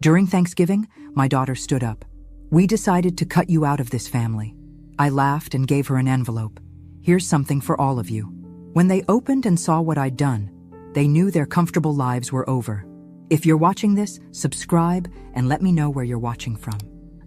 During Thanksgiving, my daughter stood up. "We decided to cut you out of this family." I laughed and gave her an envelope. "Here's something for all of you." When they opened and saw what I'd done, they knew their comfortable lives were over. If you're watching this, subscribe and let me know where you're watching from.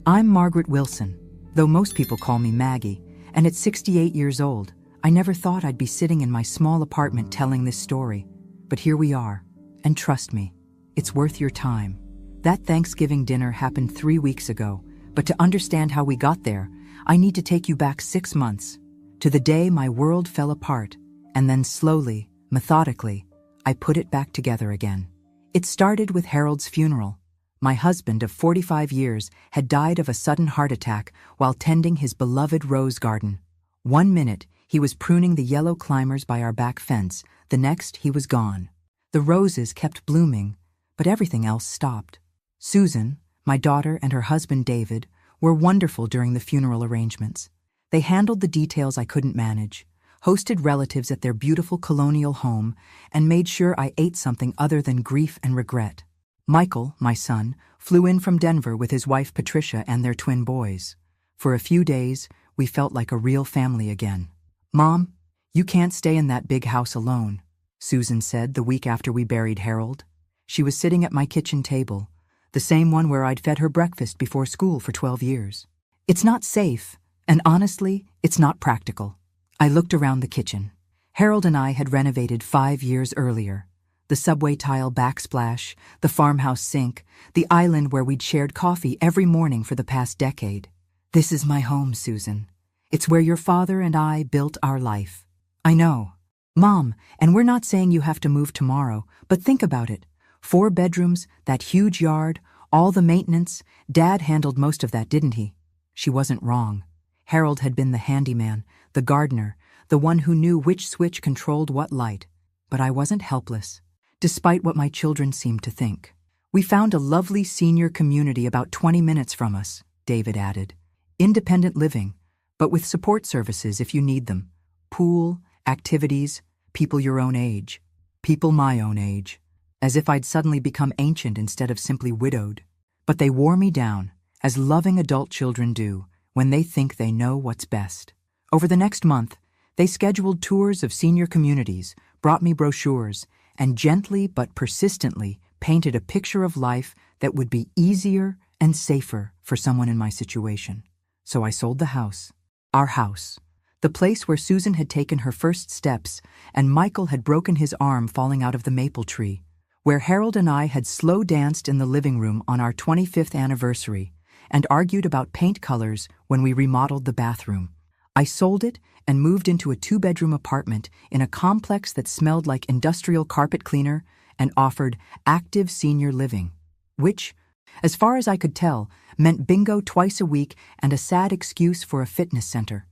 I'm Margaret Wilson, though most people call me Maggie, and at 68 years old, I never thought I'd be sitting in my small apartment telling this story. But here we are, and trust me, it's worth your time. That Thanksgiving dinner happened 3 weeks ago, but to understand how we got there, I need to take you back 6 months, to the day my world fell apart, and then slowly, methodically, I put it back together again. It started with Harold's funeral. My husband of 45 years had died of a sudden heart attack while tending his beloved rose garden. 1 minute, he was pruning the yellow climbers by our back fence. The next, he was gone. The roses kept blooming, but everything else stopped. Susan, my daughter, and her husband David were wonderful during the funeral arrangements. They handled the details I couldn't manage, hosted relatives at their beautiful colonial home, and made sure I ate something other than grief and regret. Michael, my son, flew in from Denver with his wife Patricia and their twin boys. For a few days, we felt like a real family again. "Mom, you can't stay in that big house alone," Susan said the week after we buried Harold. She was sitting at my kitchen table, the same one where I'd fed her breakfast before school for 12 years. "It's not safe, and honestly, it's not practical." I looked around the kitchen. Harold and I had renovated 5 years earlier. The subway tile backsplash, the farmhouse sink, the island where we'd shared coffee every morning for the past decade. "This is my home, Susan. It's where your father and I built our life." "I know. Mom, and we're not saying you have to move tomorrow, but think about it. 4 bedrooms, that huge yard, all the maintenance. Dad handled most of that, didn't he?" She wasn't wrong. Harold had been the handyman, the gardener, the one who knew which switch controlled what light. But I wasn't helpless, despite what my children seemed to think. "We found a lovely senior community about 20 minutes from us," David added. "Independent living, but with support services if you need them. Pool, activities, people your own age, people my own age." As if I'd suddenly become ancient instead of simply widowed. But they wore me down, as loving adult children do, when they think they know what's best. Over the next month, they scheduled tours of senior communities, brought me brochures, and gently but persistently painted a picture of life that would be easier and safer for someone in my situation. So I sold the house, our house, the place where Susan had taken her first steps and Michael had broken his arm falling out of the maple tree, where Harold and I had slow danced in the living room on our 25th anniversary and argued about paint colors when we remodeled the bathroom. I sold it and moved into a 2-bedroom apartment in a complex that smelled like industrial carpet cleaner and offered active senior living, which, as far as I could tell, meant bingo twice a week and a sad excuse for a fitness center.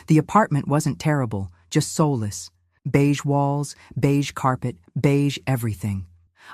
The apartment wasn't terrible, just soulless. Beige walls, beige carpet, beige everything.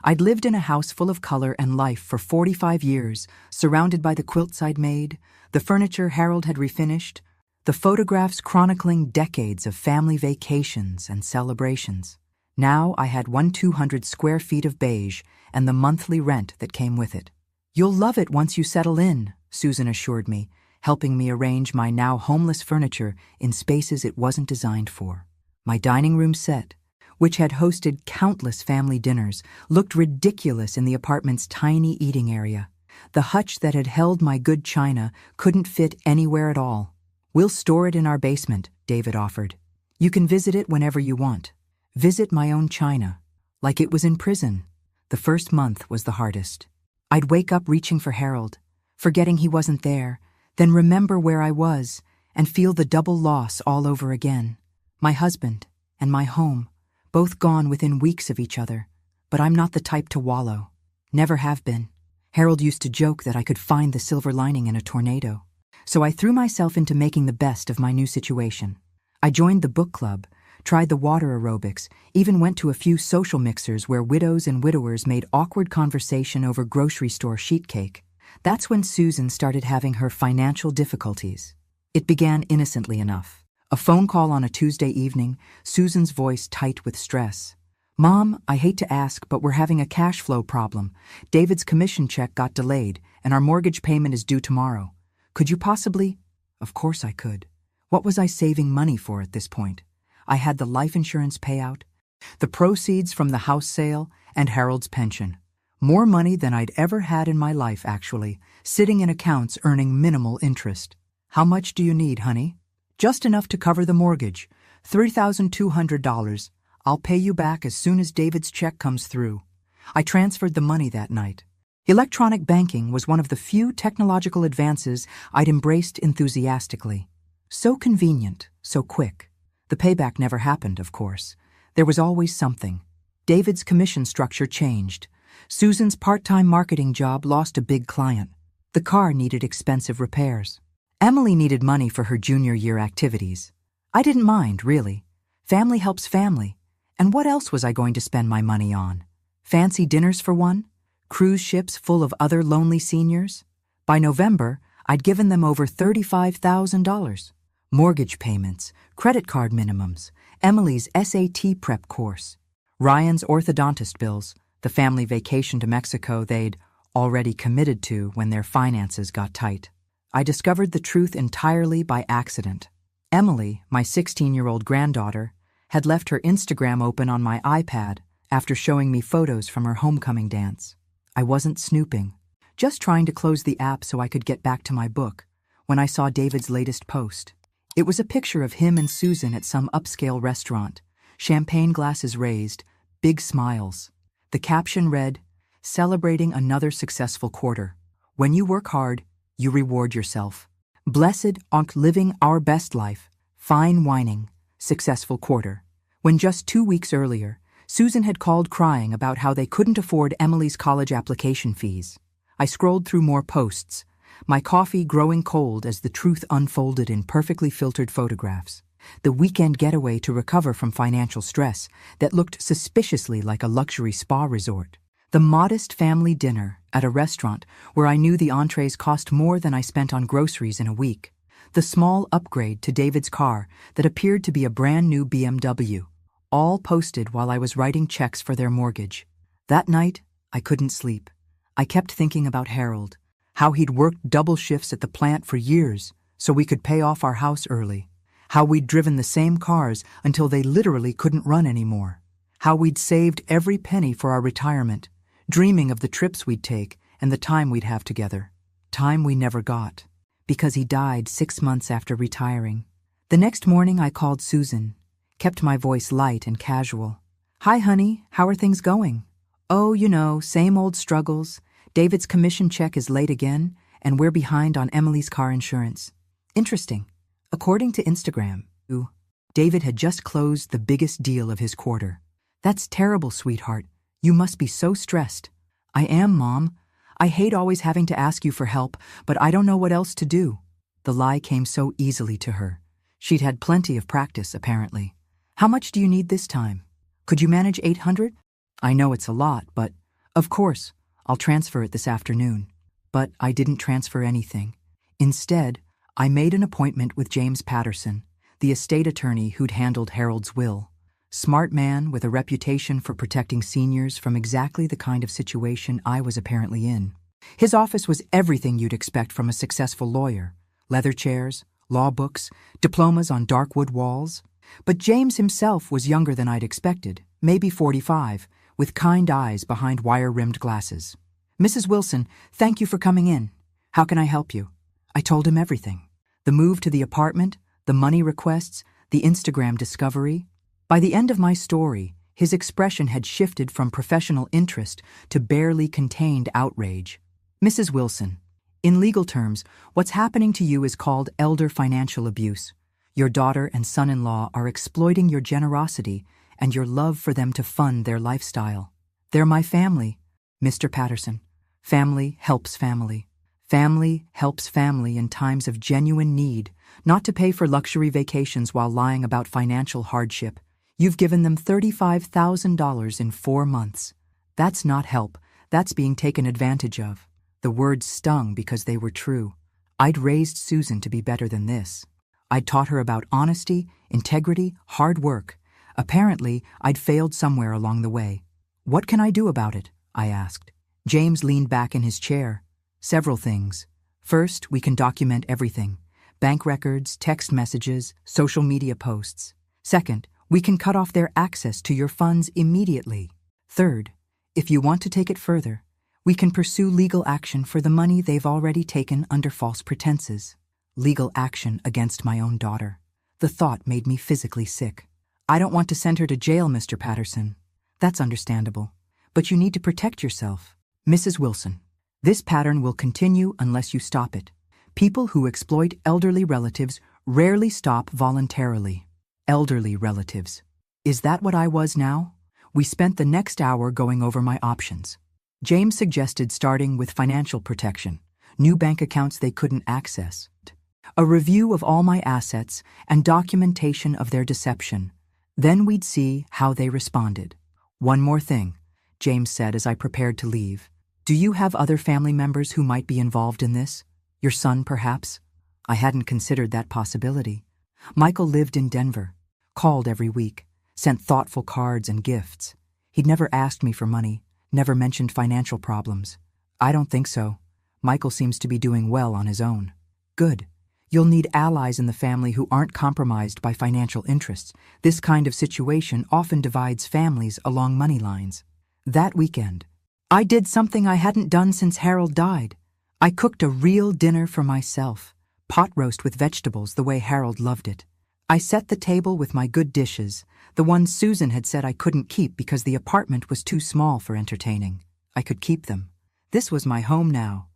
I'd lived in a house full of color and life for 45 years, surrounded by the quilts I'd made, the furniture Harold had refinished, the photographs chronicling decades of family vacations and celebrations. Now I had 200 square feet of beige and the monthly rent that came with it. "You'll love it once you settle in," Susan assured me, helping me arrange my now homeless furniture in spaces it wasn't designed for. My dining room set, which had hosted countless family dinners, looked ridiculous in the apartment's tiny eating area. The hutch that had held my good china couldn't fit anywhere at all. "We'll store it in our basement," David offered. "You can visit it whenever you want. Visit my own china." Like it was in prison. The first month was the hardest. I'd wake up reaching for Harold, forgetting he wasn't there, then remember where I was, and feel the double loss all over again. My husband and my home, both gone within weeks of each other, but I'm not the type to wallow. Never have been. Harold used to joke that I could find the silver lining in a tornado. So I threw myself into making the best of my new situation. I joined the book club, tried the water aerobics, even went to a few social mixers where widows and widowers made awkward conversation over grocery store sheet cake. That's when Susan started having her financial difficulties. It began innocently enough. A phone call on a Tuesday evening, Susan's voice tight with stress. Mom, I hate to ask, but we're having a cash flow problem. David's commission check got delayed, and our mortgage payment is due tomorrow. Could you possibly? Of course I could. What was I saving money for at this point? I had the life insurance payout, the proceeds from the house sale, and Harold's pension. More money than I'd ever had in my life, actually, sitting in accounts earning minimal interest. How much do you need, honey? Just enough to cover the mortgage. $3,200. I'll pay you back as soon as David's check comes through. I transferred the money that night. Electronic banking was one of the few technological advances I'd embraced enthusiastically. So convenient, so quick. The payback never happened, of course. There was always something. David's commission structure changed. Susan's part-time marketing job lost a big client. The car needed expensive repairs. Emily needed money for her junior year activities. I didn't mind, really. Family helps family. And what else was I going to spend my money on? Fancy dinners for one? Cruise ships full of other lonely seniors? By November, I'd given them over $35,000. Mortgage payments, credit card minimums, Emily's SAT prep course, Ryan's orthodontist bills, the family vacation to Mexico they'd already committed to when their finances got tight. I discovered the truth entirely by accident. Emily, my 16-year-old granddaughter, had left her Instagram open on my iPad after showing me photos from her homecoming dance. I wasn't snooping, just trying to close the app so I could get back to my book, when I saw David's latest post. It was a picture of him and Susan at some upscale restaurant, champagne glasses raised, big smiles. The caption read, "Celebrating another successful quarter. When you work hard, you reward yourself. Blessed aren't living our best life, fine whining, successful quarter." When just 2 weeks earlier, Susan had called crying about how they couldn't afford Emily's college application fees. I scrolled through more posts, my coffee growing cold as the truth unfolded in perfectly filtered photographs. The weekend getaway to recover from financial stress that looked suspiciously like a luxury spa resort. The modest family dinner at a restaurant where I knew the entrees cost more than I spent on groceries in a week. The small upgrade to David's car that appeared to be a brand new BMW. All posted while I was writing checks for their mortgage. That night, I couldn't sleep. I kept thinking about Harold, how he'd worked double shifts at the plant for years so we could pay off our house early, how we'd driven the same cars until they literally couldn't run anymore, how we'd saved every penny for our retirement, dreaming of the trips we'd take and the time we'd have together. Time we never got, because he died 6 months after retiring. The next morning I called Susan, kept my voice light and casual. "Hi, honey, how are things going?" "Oh, you know, same old struggles. David's commission check is late again, and we're behind on Emily's car insurance." Interesting. According to Instagram, David had just closed the biggest deal of his quarter. "That's terrible, sweetheart. You must be so stressed." "I am, Mom. I hate always having to ask you for help, but I don't know what else to do." The lie came so easily to her. She'd had plenty of practice, apparently. "How much do you need this time? Could you manage 800? I know it's a lot, but of course, I'll transfer it this afternoon." But I didn't transfer anything. Instead, I made an appointment with James Patterson, the estate attorney who'd handled Harold's will. Smart man with a reputation for protecting seniors from exactly the kind of situation I was apparently in. His office was everything you'd expect from a successful lawyer. Leather chairs, law books, diplomas on dark wood walls. But James himself was younger than I'd expected, maybe 45, with kind eyes behind wire-rimmed glasses. "Mrs. Wilson, thank you for coming in. How can I help you?" I told him everything. The move to the apartment, the money requests, the Instagram discovery. By the end of my story, his expression had shifted from professional interest to barely contained outrage. "Mrs. Wilson, in legal terms, what's happening to you is called elder financial abuse. Your daughter and son-in-law are exploiting your generosity and your love for them to fund their lifestyle. They're my family, Mr. Patterson. Family helps family. Family helps family in times of genuine need, not to pay for luxury vacations while lying about financial hardship. You've given them $35,000 in 4 months. That's not help. That's being taken advantage of." The words stung because they were true. I'd raised Susan to be better than this. I'd taught her about honesty, integrity, hard work, Apparently, I'd failed somewhere along the way. "What can I do about it?" I asked. James leaned back in his chair. "Several things. First, we can document everything. Bank records, text messages, social media posts. Second, we can cut off their access to your funds immediately. Third, if you want to take it further, we can pursue legal action for the money they've already taken under false pretenses." Legal action against my own daughter. The thought made me physically sick. "I don't want to send her to jail, Mr. Patterson." "That's understandable. But you need to protect yourself." "Mrs. Wilson, this pattern will continue unless you stop it. People who exploit elderly relatives rarely stop voluntarily." Elderly relatives. Is that what I was now? We spent the next hour going over my options. James suggested starting with financial protection, new bank accounts they couldn't access, a review of all my assets, and documentation of their deception. Then we'd see how they responded. "One more thing," James said as I prepared to leave. "Do you have other family members who might be involved in this? Your son, perhaps?" I hadn't considered that possibility. Michael lived in Denver, called every week, sent thoughtful cards and gifts. He'd never asked me for money, never mentioned financial problems. "I don't think so. Michael seems to be doing well on his own." "Good. You'll need allies in the family who aren't compromised by financial interests. This kind of situation often divides families along money lines." That weekend, I did something I hadn't done since Harold died. I cooked a real dinner for myself, pot roast with vegetables the way Harold loved it. I set the table with my good dishes, the ones Susan had said I couldn't keep because the apartment was too small for entertaining. I could keep them. This was my home now.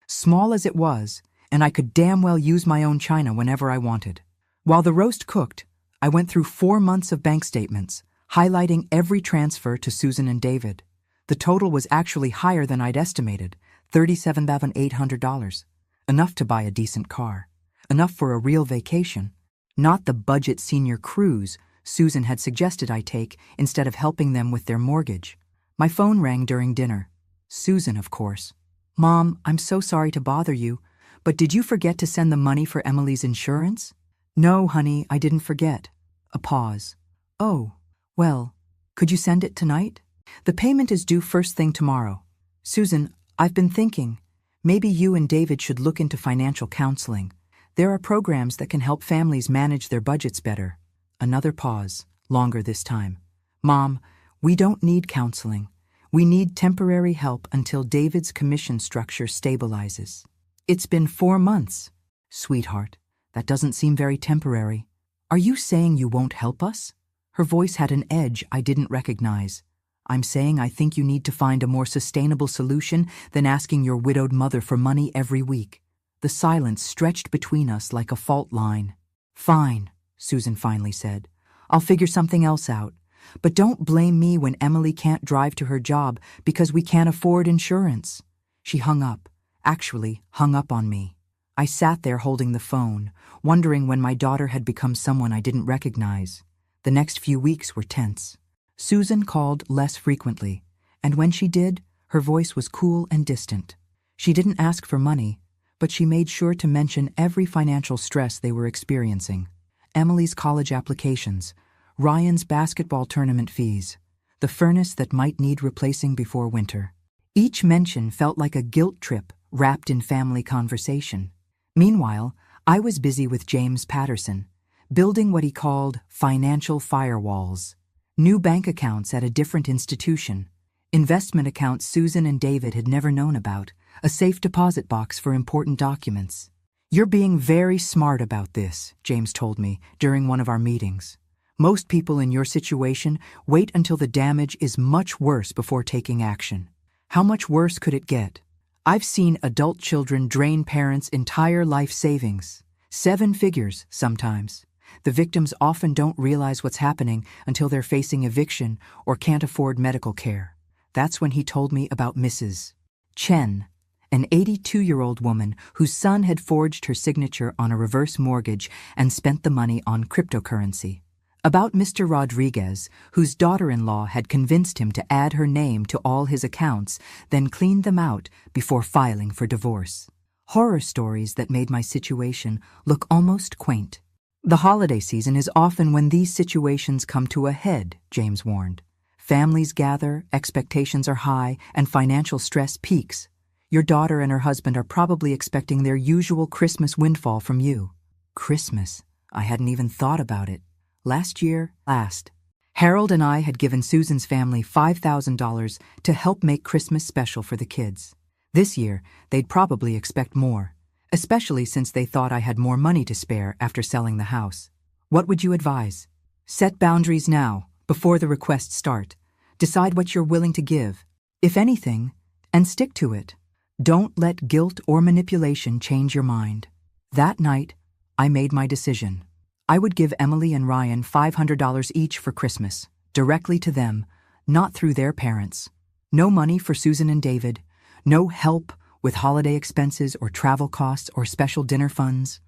Small as it was, and I could damn well use my own china whenever I wanted. While the roast cooked, I went through 4 months of bank statements, highlighting every transfer to Susan and David. The total was actually higher than I'd estimated, $37,800. Enough to buy a decent car. Enough for a real vacation. Not the budget senior cruise Susan had suggested I take instead of helping them with their mortgage. My phone rang during dinner. Susan, of course. "Mom, I'm so sorry to bother you, but did you forget to send the money for Emily's insurance?" "No, honey, I didn't forget." A pause. "Oh, well, could you send it tonight? The payment is due first thing tomorrow." "Susan, I've been thinking, maybe you and David should look into financial counseling. There are programs that can help families manage their budgets better." Another pause, longer this time. "Mom, we don't need counseling. We need temporary help until David's commission structure stabilizes." "It's been 4 months." "Sweetheart, that doesn't seem very temporary. Are you saying you won't help us?" Her voice had an edge I didn't recognize. "I'm saying I think you need to find a more sustainable solution than asking your widowed mother for money every week." The silence stretched between us like a fault line. "Fine," Susan finally said. "I'll figure something else out. But don't blame me when Emily can't drive to her job because we can't afford insurance." She hung up, actually hung up on me. I sat there holding the phone, wondering when my daughter had become someone I didn't recognize. The next few weeks were tense. Susan called less frequently, and when she did, her voice was cool and distant. She didn't ask for money, but she made sure to mention every financial stress they were experiencing. Emily's college applications, Ryan's basketball tournament fees, the furnace that might need replacing before winter. Each mention felt like a guilt trip wrapped in family conversation. Meanwhile, I was busy with James Patterson, building what he called financial firewalls. New bank accounts at a different institution, investment accounts Susan and David had never known about, a safe deposit box for important documents. "You're being very smart about this," James told me during one of our meetings. "Most people in your situation wait until the damage is much worse before taking action. How much worse could it get? I've seen adult children drain parents' entire life savings, 7 figures sometimes. The victims often don't realize what's happening until they're facing eviction or can't afford medical care." That's when he told me about Mrs. Chen, an 82-year-old woman whose son had forged her signature on a reverse mortgage and spent the money on cryptocurrency. About Mr. Rodriguez, whose daughter-in-law had convinced him to add her name to all his accounts, then cleaned them out before filing for divorce. Horror stories that made my situation look almost quaint. The holiday season is often when these situations come to a head, James warned. Families gather, expectations are high, and financial stress peaks. Your daughter and her husband are probably expecting their usual Christmas windfall from you. Christmas? I hadn't even thought about it. Last year, Harold and I had given Susan's family $5,000 to help make Christmas special for the kids. This year, they'd probably expect more, especially since they thought I had more money to spare after selling the house. What would you advise? Set boundaries now, before the requests start. Decide what you're willing to give, if anything, and stick to it. Don't let guilt or manipulation change your mind. That night, I made my decision. I would give Emily and Ryan $500 each for Christmas, directly to them, not through their parents. No money for Susan and David, no help with holiday expenses or travel costs or special dinner funds.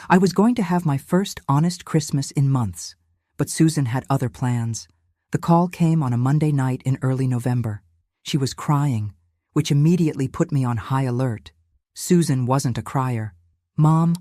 I was going to have my first honest Christmas in months, but Susan had other plans. The call came on a Monday night in early November. She was crying, which immediately put me on high alert. Susan wasn't a crier. "Mom,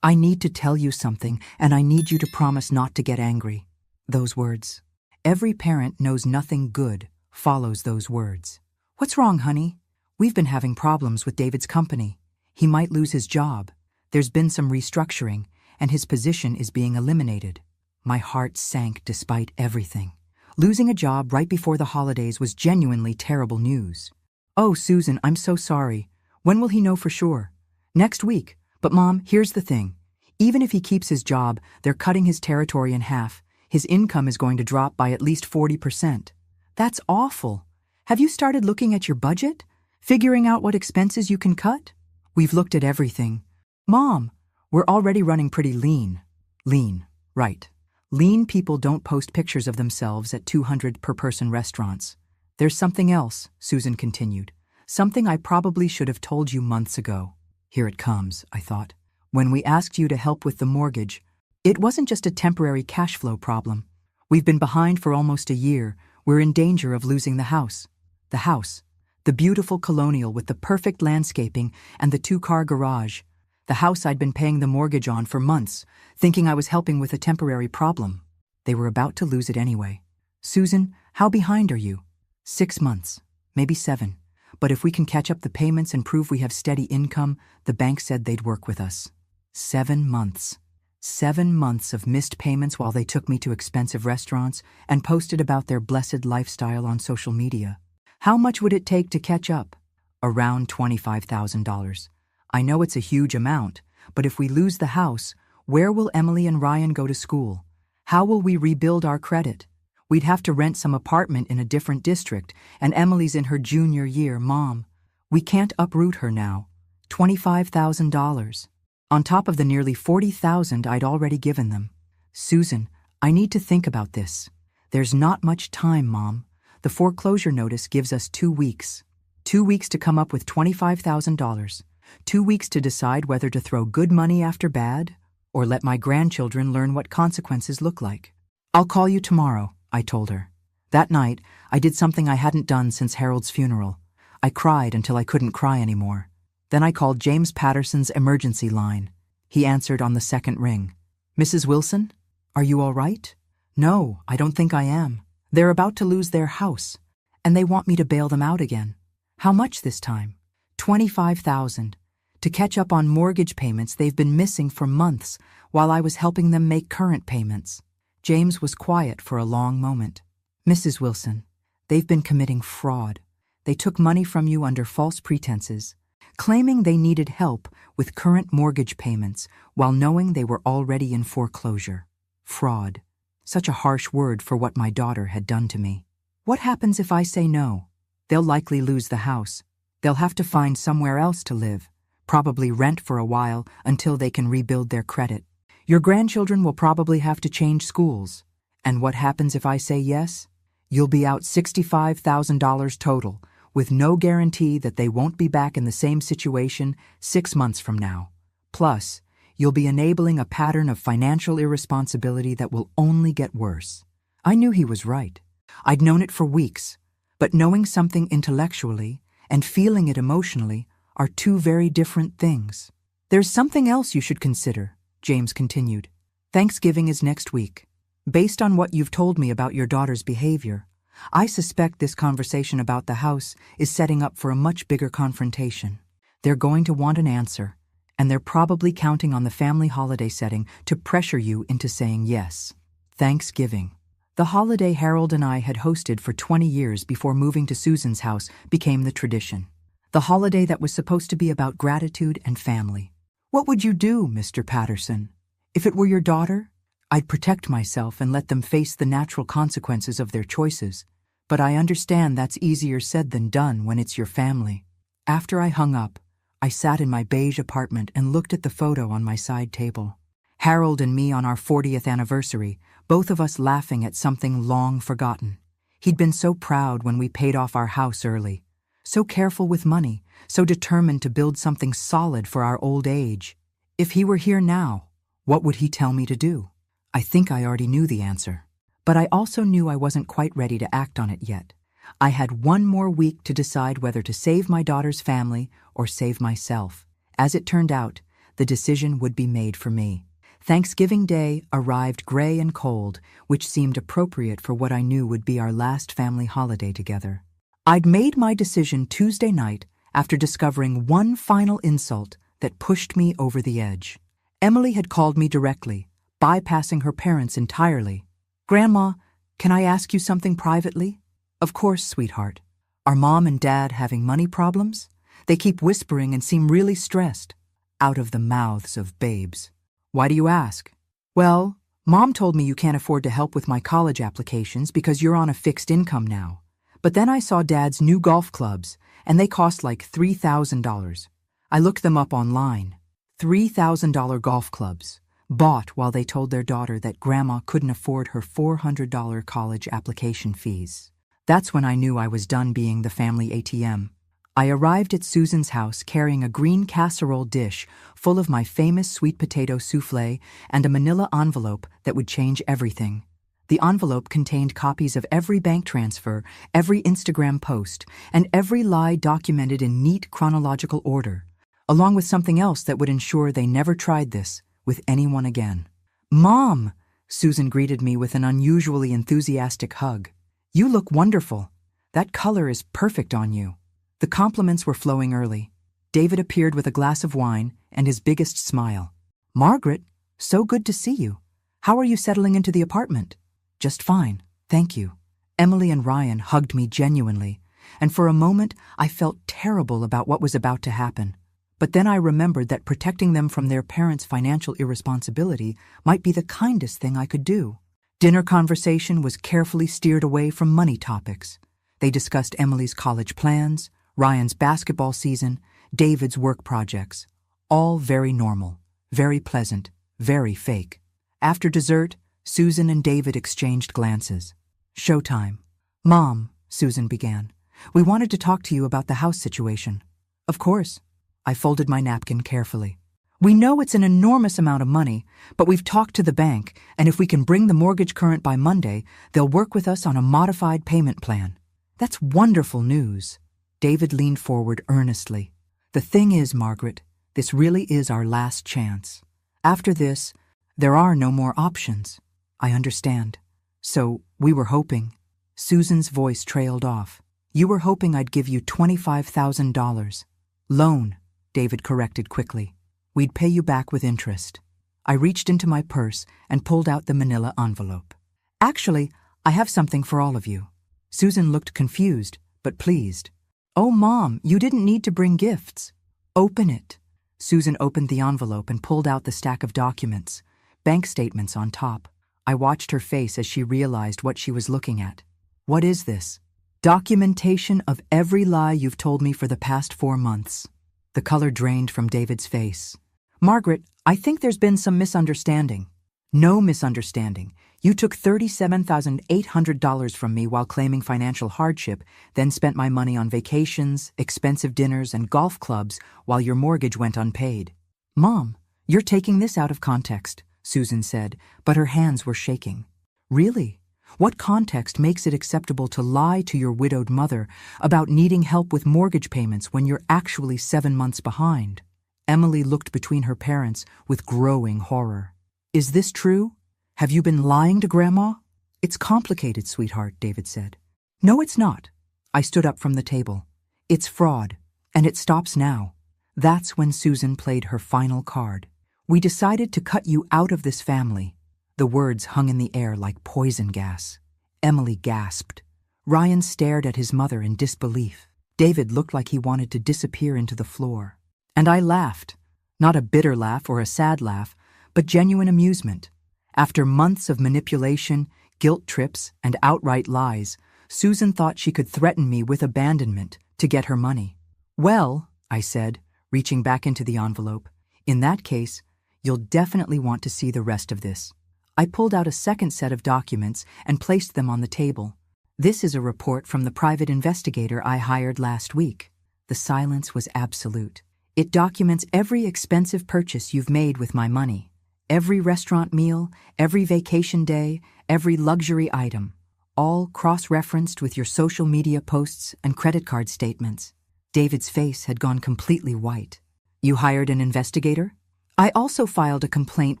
I need to tell you something, and I need you to promise not to get angry." Those words. Every parent knows nothing good follows those words. "What's wrong, honey?" "We've been having problems with David's company. He might lose his job. There's been some restructuring, and his position is being eliminated." My heart sank despite everything. Losing a job right before the holidays was genuinely terrible news. "Oh, Susan, I'm so sorry. When will he know for sure?" "Next week. But Mom, here's the thing. Even if he keeps his job, they're cutting his territory in half. His income is going to drop by at least 40%. That's awful. Have you started looking at your budget? Figuring out what expenses you can cut?" "We've looked at everything." "Mom, we're already running pretty lean." Lean, right. Lean people don't post pictures of themselves at 200 per person restaurants. "There's something else," Susan continued. "Something I probably should have told you months ago." Here it comes, I thought. When we asked you to help with the mortgage, it wasn't just a temporary cash flow problem. We've been behind for almost a year. We're in danger of losing the house. The house. The beautiful colonial with the perfect landscaping and the 2-car garage. The house I'd been paying the mortgage on for months, thinking I was helping with a temporary problem. They were about to lose it anyway. "Susan, how behind are you?" 6 months, maybe 7. But if we can catch up the payments and prove we have steady income, the bank said they'd work with us. 7 months. 7 months of missed payments while they took me to expensive restaurants and posted about their blessed lifestyle on social media. How much would it take to catch up? Around $25,000. I know it's a huge amount, but if we lose the house, where will Emily and Ryan go to school? How will we rebuild our credit? We'd have to rent some apartment in a different district, and Emily's in her junior year. Mom, we can't uproot her now. $25,000. On top of the nearly $40,000 I'd already given them. "Susan, I need to think about this. There's not much time, Mom. The foreclosure notice gives us 2 weeks. 2 weeks to come up with $25,000. 2 weeks to decide whether to throw good money after bad, or let my grandchildren learn what consequences look like." "I'll call you tomorrow," I told her. That night, I did something I hadn't done since Harold's funeral. I cried until I couldn't cry anymore. Then I called James Patterson's emergency line. He answered on the second ring. "Mrs. Wilson, are you all right?" "No, I don't think I am. They're about to lose their house, and they want me to bail them out again." "How much this time?" $25,000. To catch up on mortgage payments they've been missing for months while I was helping them make current payments. James was quiet for a long moment. "Mrs. Wilson, they've been committing fraud. They took money from you under false pretenses, claiming they needed help with current mortgage payments while knowing they were already in foreclosure. Fraud. Such a harsh word for what my daughter had done to me. What happens if I say no? They'll likely lose the house. They'll have to find somewhere else to live, probably rent for a while until they can rebuild their credit. Your grandchildren will probably have to change schools. And what happens if I say yes? You'll be out $65,000 total, with no guarantee that they won't be back in the same situation 6 months from now. Plus, you'll be enabling a pattern of financial irresponsibility that will only get worse." I knew he was right. I'd known it for weeks, but knowing something intellectually and feeling it emotionally are 2 very different things. "There's something else you should consider," James continued. Thanksgiving is next week. Based on what you've told me about your daughter's behavior, I suspect this conversation about the house is setting up for a much bigger confrontation. They're going to want an answer, and they're probably counting on the family holiday setting to pressure you into saying yes. Thanksgiving. The holiday Harold and I had hosted for 20 years before moving to Susan's house became the tradition. The holiday that was supposed to be about gratitude and family. What would you do, Mr. Patterson? If it were your daughter, I'd protect myself and let them face the natural consequences of their choices. But I understand that's easier said than done when it's your family. After I hung up, I sat in my beige apartment and looked at the photo on my side table. Harold and me on our 40th anniversary, both of us laughing at something long forgotten. He'd been so proud when we paid off our house early, so careful with money, so determined to build something solid for our old age. If he were here now, what would he tell me to do? I think I already knew the answer, but I also knew I wasn't quite ready to act on it yet. I had one more week to decide whether to save my daughter's family or save myself. As it turned out, the decision would be made for me. Thanksgiving Day arrived gray and cold, which seemed appropriate for what I knew would be our last family holiday together. I'd made my decision Tuesday night after discovering one final insult that pushed me over the edge. Emily had called me directly, bypassing her parents entirely. "Grandma, can I ask you something privately?" "Of course, sweetheart. Are Mom and Dad having money problems? They keep whispering and seem really stressed." Out of the mouths of babes. "Why do you ask?" "Well, Mom told me you can't afford to help with my college applications because you're on a fixed income now. But then I saw Dad's new golf clubs, and they cost like $3,000. I looked them up online. $3,000 golf clubs, bought while they told their daughter that Grandma couldn't afford her $400 college application fees. That's when I knew I was done being the family ATM. I arrived at Susan's house carrying a green casserole dish full of my famous sweet potato souffle and a manila envelope that would change everything. The envelope contained copies of every bank transfer, every Instagram post, and every lie documented in neat chronological order, along with something else that would ensure they never tried this with anyone again. "Mom!" Susan greeted me with an unusually enthusiastic hug. "You look wonderful. That color is perfect on you." The compliments were flowing early. David appeared with a glass of wine and his biggest smile. "Margaret, so good to see you. How are you settling into the apartment?" "Just fine, thank you." Emily and Ryan hugged me genuinely, and for a moment I felt terrible about what was about to happen. But then I remembered that protecting them from their parents' financial irresponsibility might be the kindest thing I could do. Dinner conversation was carefully steered away from money topics. They discussed Emily's college plans, Ryan's basketball season, David's work projects. All very normal, very pleasant, very fake. After dessert, Susan and David exchanged glances. "Showtime." "Mom," Susan began, "we wanted to talk to you about the house situation." "Of course." I folded my napkin carefully. "We know it's an enormous amount of money, but we've talked to the bank, and if we can bring the mortgage current by Monday, they'll work with us on a modified payment plan." "That's wonderful news." David leaned forward earnestly. "The thing is, Margaret, this really is our last chance. After this, there are no more options." "I understand. So, we were hoping." Susan's voice trailed off. "You were hoping I'd give you $25,000. Loan," David corrected quickly. "We'd pay you back with interest." I reached into my purse and pulled out the manila envelope. "Actually, I have something for all of you." Susan looked confused, but pleased. "Oh, Mom, you didn't need to bring gifts." "Open it." Susan opened the envelope and pulled out the stack of documents, bank statements on top. I watched her face as she realized what she was looking at. "What is this?" "Documentation of every lie you've told me for the past 4 months." The color drained from David's face. "Margaret, I think there's been some misunderstanding." "No misunderstanding. You took $37,800 from me while claiming financial hardship, then spent my money on vacations, expensive dinners, and golf clubs while your mortgage went unpaid." "Mom, you're taking this out of context," Susan said, but her hands were shaking. "Really? What context makes it acceptable to lie to your widowed mother about needing help with mortgage payments when you're actually 7 months behind?" Emily looked between her parents with growing horror. Is this true? Have you been lying to Grandma? It's complicated, sweetheart, David said. No, it's not. I stood up from the table. It's fraud, and it stops now. That's when Susan played her final card. We decided to cut you out of this family. The words hung in the air like poison gas. Emily gasped. Ryan stared at his mother in disbelief. David looked like he wanted to disappear into the floor. And I laughed. Not a bitter laugh or a sad laugh, but genuine amusement. After months of manipulation, guilt trips, and outright lies, Susan thought she could threaten me with abandonment to get her money. Well, I said, reaching back into the envelope, in that case, you'll definitely want to see the rest of this. I pulled out a second set of documents and placed them on the table. This is a report from the private investigator I hired last week. The silence was absolute. It documents every expensive purchase you've made with my money. Every restaurant meal, every vacation day, every luxury item. All cross-referenced with your social media posts and credit card statements. David's face had gone completely white. You hired an investigator? I also filed a complaint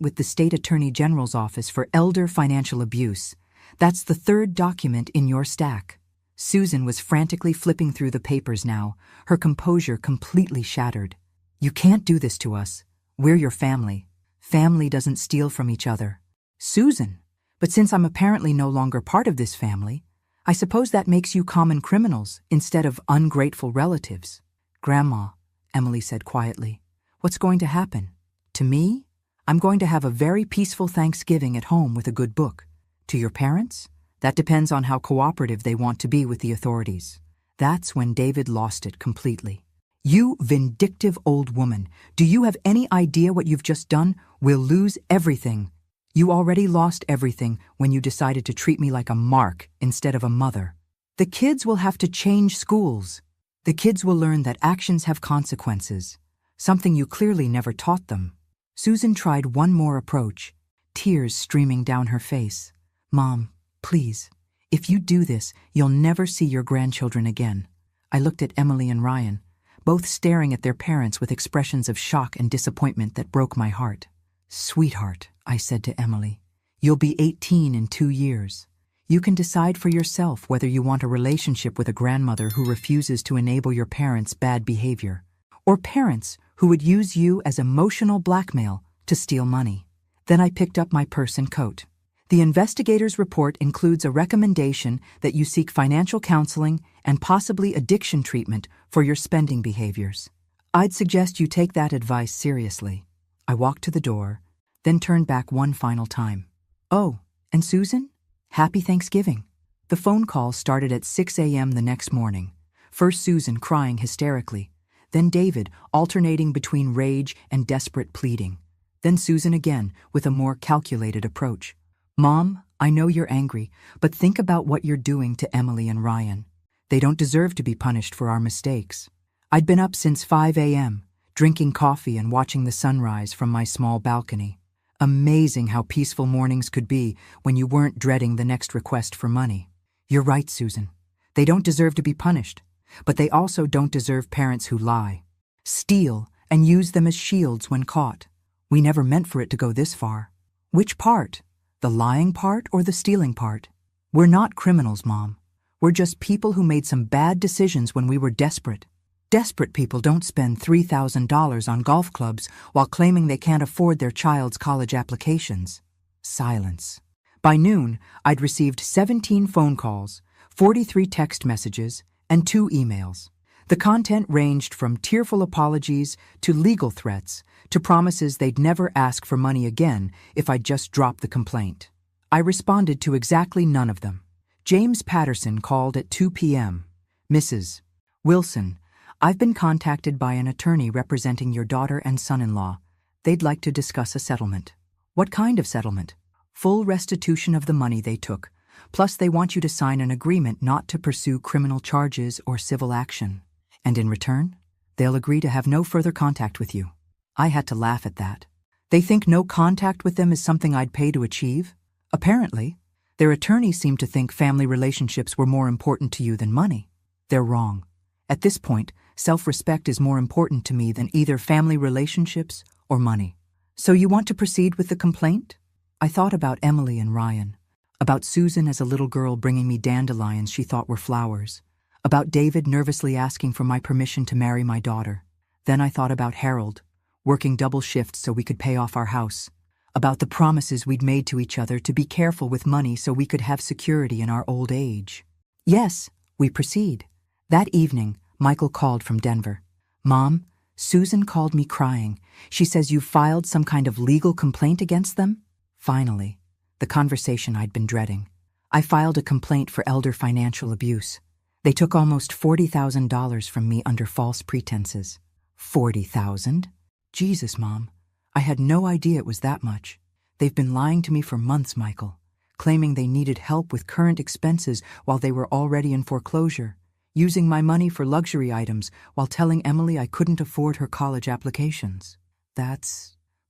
with the State Attorney General's office for elder financial abuse. That's the third document in your stack. Susan was frantically flipping through the papers now, her composure completely shattered. You can't do this to us. We're your family. Family doesn't steal from each other. Susan, but since I'm apparently no longer part of this family, I suppose that makes you common criminals instead of ungrateful relatives. Grandma, Emily said quietly, what's going to happen? To me, I'm going to have a very peaceful Thanksgiving at home with a good book. To your parents, that depends on how cooperative they want to be with the authorities. That's when David lost it completely. You vindictive old woman, do you have any idea what you've just done? We'll lose everything. You already lost everything when you decided to treat me like a mark instead of a mother. The kids will have to change schools. The kids will learn that actions have consequences, something you clearly never taught them. Susan tried one more approach, tears streaming down her face. Mom, please, if you do this, you'll never see your grandchildren again. I looked at Emily and Ryan, both staring at their parents with expressions of shock and disappointment that broke my heart. Sweetheart, I said to Emily, you'll be 18 in 2 years. You can decide for yourself whether you want a relationship with a grandmother who refuses to enable your parents' bad behavior, or parents who would use you as emotional blackmail to steal money. Then I picked up my purse and coat. The investigator's report includes a recommendation that you seek financial counseling and possibly addiction treatment for your spending behaviors. I'd suggest you take that advice seriously. I walked to the door, then turned back one final time. Oh, and Susan? Happy Thanksgiving. The phone call started at 6 a.m. the next morning. First Susan crying hysterically, then David alternating between rage and desperate pleading. Then Susan again with a more calculated approach. Mom, I know you're angry, but think about what you're doing to Emily and Ryan. They don't deserve to be punished for our mistakes. I'd been up since 5 a.m., drinking coffee and watching the sunrise from my small balcony. Amazing how peaceful mornings could be when you weren't dreading the next request for money. You're right, Susan. They don't deserve to be punished, but they also don't deserve parents who lie, steal, and use them as shields when caught. We never meant for it to go this far. Which part? The lying part or the stealing part? We're not criminals, Mom. We're just people who made some bad decisions when we were desperate. Desperate people don't spend $3,000 on golf clubs while claiming they can't afford their child's college applications. Silence. By noon, I'd received 17 phone calls, 43 text messages, and 2 emails. The content ranged from tearful apologies to legal threats to promises they'd never ask for money again if I'd just drop the complaint. I responded to exactly none of them. James Patterson called at 2 p.m. Mrs. Wilson, I've been contacted by an attorney representing your daughter and son-in-law. They'd like to discuss a settlement. What kind of settlement? Full restitution of the money they took, plus they want you to sign an agreement not to pursue criminal charges or civil action. And in return, they'll agree to have no further contact with you. I had to laugh at that. They think no contact with them is something I'd pay to achieve? Apparently. Their attorneys seem to think family relationships were more important to you than money. They're wrong. At this point, self-respect is more important to me than either family relationships or money. So you want to proceed with the complaint? I thought about Emily and Ryan, about Susan as a little girl bringing me dandelions she thought were flowers, about David nervously asking for my permission to marry my daughter. Then I thought about Harold, working double shifts so we could pay off our house, about the promises we'd made to each other to be careful with money so we could have security in our old age. Yes, we proceed. That evening, Michael called from Denver. Mom, Susan called me crying. She says you filed some kind of legal complaint against them? Finally, the conversation I'd been dreading. I filed a complaint for elder financial abuse. They took almost $40,000 from me under false pretenses. 40,000? Jesus, Mom. I had no idea it was that much. They've been lying to me for months, Michael, claiming they needed help with current expenses while they were already in foreclosure, using my money for luxury items while telling Emily I couldn't afford her college applications.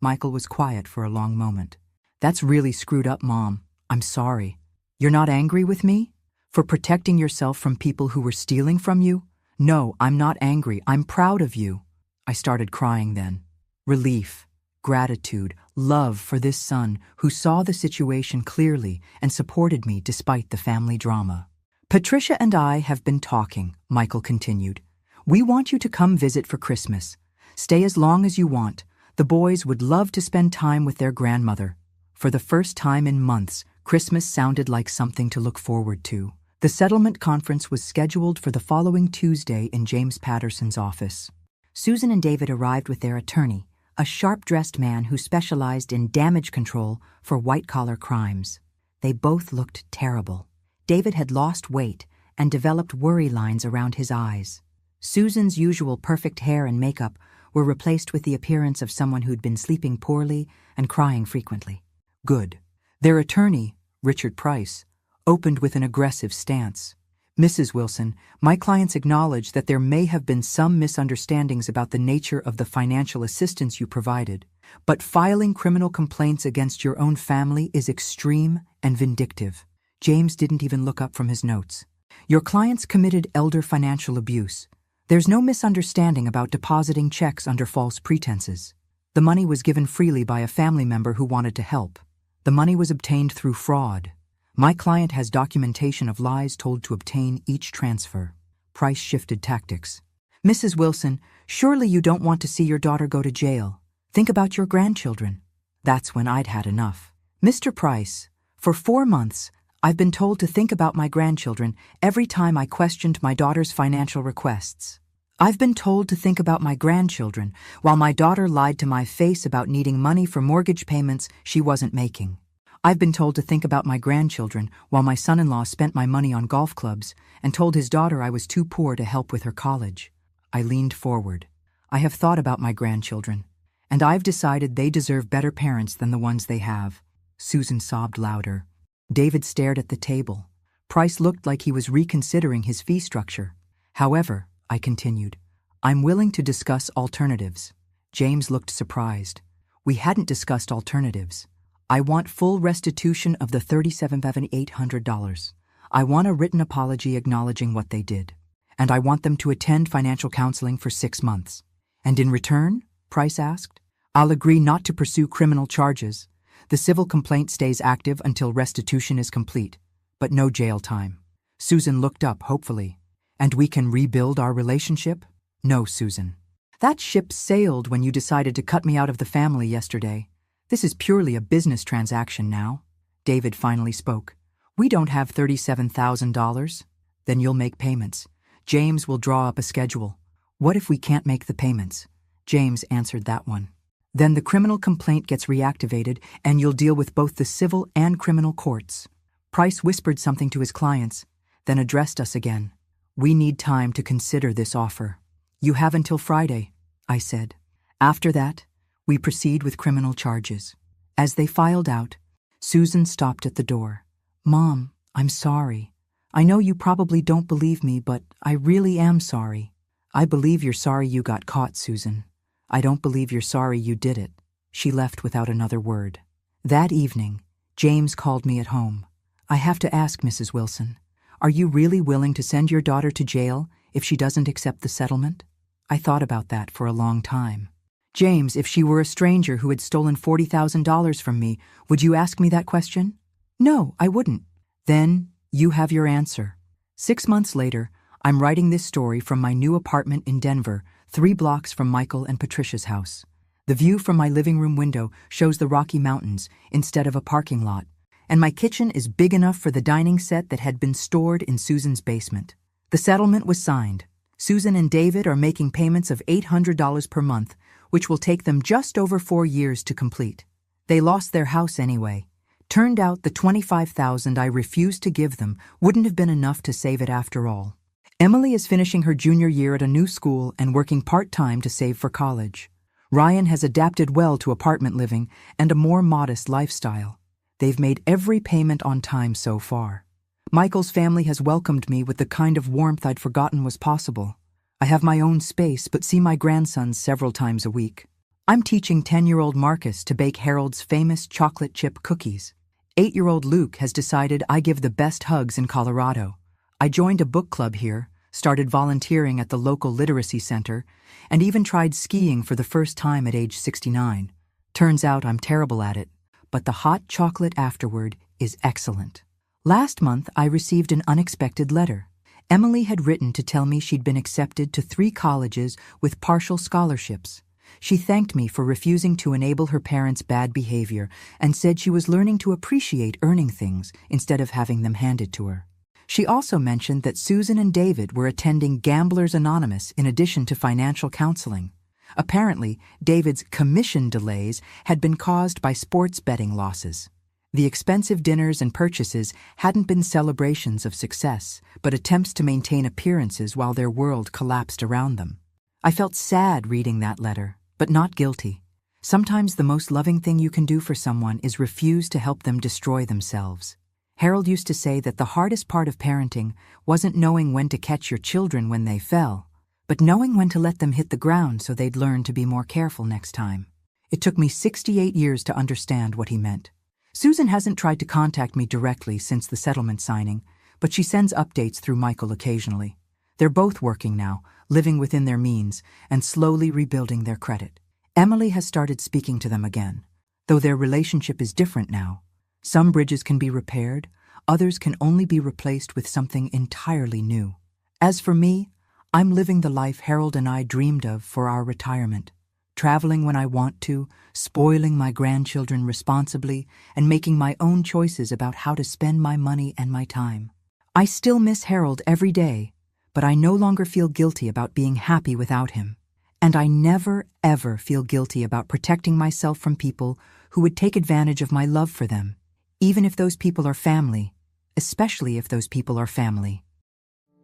Michael was quiet for a long moment. That's really screwed up, Mom. I'm sorry. You're not angry with me? For protecting yourself from people who were stealing from you? No, I'm not angry. I'm proud of you. I started crying then. Relief, gratitude, love for this son who saw the situation clearly and supported me despite the family drama. Patricia and I have been talking, Michael continued. We want you to come visit for Christmas. Stay as long as you want. The boys would love to spend time with their grandmother. For the first time in months, Christmas sounded like something to look forward to. The settlement conference was scheduled for the following Tuesday in James Patterson's office. Susan and David arrived with their attorney, a sharp-dressed man who specialized in damage control for white-collar crimes. They both looked terrible. David had lost weight and developed worry lines around his eyes. Susan's usual perfect hair and makeup were replaced with the appearance of someone who'd been sleeping poorly and crying frequently. Good. Their attorney, Richard Price, opened with an aggressive stance. Mrs. Wilson, my clients acknowledge that there may have been some misunderstandings about the nature of the financial assistance you provided, but filing criminal complaints against your own family is extreme and vindictive. James didn't even look up from his notes. Your clients committed elder financial abuse. There's no misunderstanding about depositing checks under false pretenses. The money was given freely by a family member who wanted to help. The money was obtained through fraud. My client has documentation of lies told to obtain each transfer. Price shifted tactics. Mrs. Wilson, surely you don't want to see your daughter go to jail. Think about your grandchildren. That's when I'd had enough. Mr. Price, for 4 months, I've been told to think about my grandchildren every time I questioned my daughter's financial requests. I've been told to think about my grandchildren while my daughter lied to my face about needing money for mortgage payments she wasn't making. I've been told to think about my grandchildren while my son-in-law spent my money on golf clubs and told his daughter I was too poor to help with her college. I leaned forward. I have thought about my grandchildren, and I've decided they deserve better parents than the ones they have. Susan sobbed louder. David stared at the table. Price looked like he was reconsidering his fee structure. However, I continued, I'm willing to discuss alternatives. James looked surprised. We hadn't discussed alternatives. I want full restitution of the $37,800. I want a written apology acknowledging what they did. And I want them to attend financial counseling for 6 months. And in return, Price asked, I'll agree not to pursue criminal charges. The civil complaint stays active until restitution is complete, but no jail time. Susan looked up hopefully. And we can rebuild our relationship? No, Susan. That ship sailed when you decided to cut me out of the family yesterday. This is purely a business transaction now. David finally spoke. We don't have $37,000. Then you'll make payments. James will draw up a schedule. What if we can't make the payments? James answered that one. Then the criminal complaint gets reactivated and you'll deal with both the civil and criminal courts. Price whispered something to his clients, then addressed us again. We need time to consider this offer. You have until Friday, I said. After that, we proceed with criminal charges. As they filed out, Susan stopped at the door. Mom, I'm sorry. I know you probably don't believe me, but I really am sorry. I believe you're sorry you got caught, Susan. I don't believe you're sorry you did it. She left without another word. That evening, James called me at home. I have to ask, Mrs. Wilson, are you really willing to send your daughter to jail if she doesn't accept the settlement? I thought about that for a long time. James, if she were a stranger who had stolen $40,000 from me, would you ask me that question? No, I wouldn't. Then, you have your answer. 6 months later, I'm writing this story from my new apartment in Denver, 3 blocks from Michael and Patricia's house. The view from my living room window shows the Rocky Mountains instead of a parking lot, and my kitchen is big enough for the dining set that had been stored in Susan's basement. The settlement was signed. Susan and David are making payments of $800 per month, which will take them just over 4 years to complete. They lost their house anyway. Turned out the $25,000 I refused to give them wouldn't have been enough to save it after all. Emily is finishing her junior year at a new school and working part-time to save for college. Ryan has adapted well to apartment living and a more modest lifestyle. They've made every payment on time so far. Michael's family has welcomed me with the kind of warmth I'd forgotten was possible. I have my own space but see my grandsons several times a week. I'm teaching 10-year-old Marcus to bake Harold's famous chocolate chip cookies. 8-year-old Luke has decided I give the best hugs in Colorado. I joined a book club here, started volunteering at the local literacy center, and even tried skiing for the first time at age 69. Turns out I'm terrible at it, but the hot chocolate afterward is excellent. Last month, I received an unexpected letter. Emily had written to tell me she'd been accepted to 3 colleges with partial scholarships. She thanked me for refusing to enable her parents' bad behavior and said she was learning to appreciate earning things instead of having them handed to her. She also mentioned that Susan and David were attending Gamblers Anonymous in addition to financial counseling. Apparently, David's commission delays had been caused by sports betting losses. The expensive dinners and purchases hadn't been celebrations of success, but attempts to maintain appearances while their world collapsed around them. I felt sad reading that letter, but not guilty. Sometimes the most loving thing you can do for someone is refuse to help them destroy themselves. Harold used to say that the hardest part of parenting wasn't knowing when to catch your children when they fell, but knowing when to let them hit the ground so they'd learn to be more careful next time. It took me 68 years to understand what he meant. Susan hasn't tried to contact me directly since the settlement signing, but she sends updates through Michael occasionally. They're both working now, living within their means, and slowly rebuilding their credit. Emily has started speaking to them again, though their relationship is different now. Some bridges can be repaired, others can only be replaced with something entirely new. As for me, I'm living the life Harold and I dreamed of for our retirement, traveling when I want to, spoiling my grandchildren responsibly, and making my own choices about how to spend my money and my time. I still miss Harold every day, but I no longer feel guilty about being happy without him. And I never, ever feel guilty about protecting myself from people who would take advantage of my love for them, even if those people are family, especially if those people are family.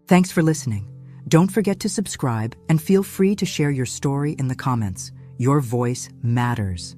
Thanks for listening. Don't forget to subscribe and feel free to share your story in the comments. Your voice matters.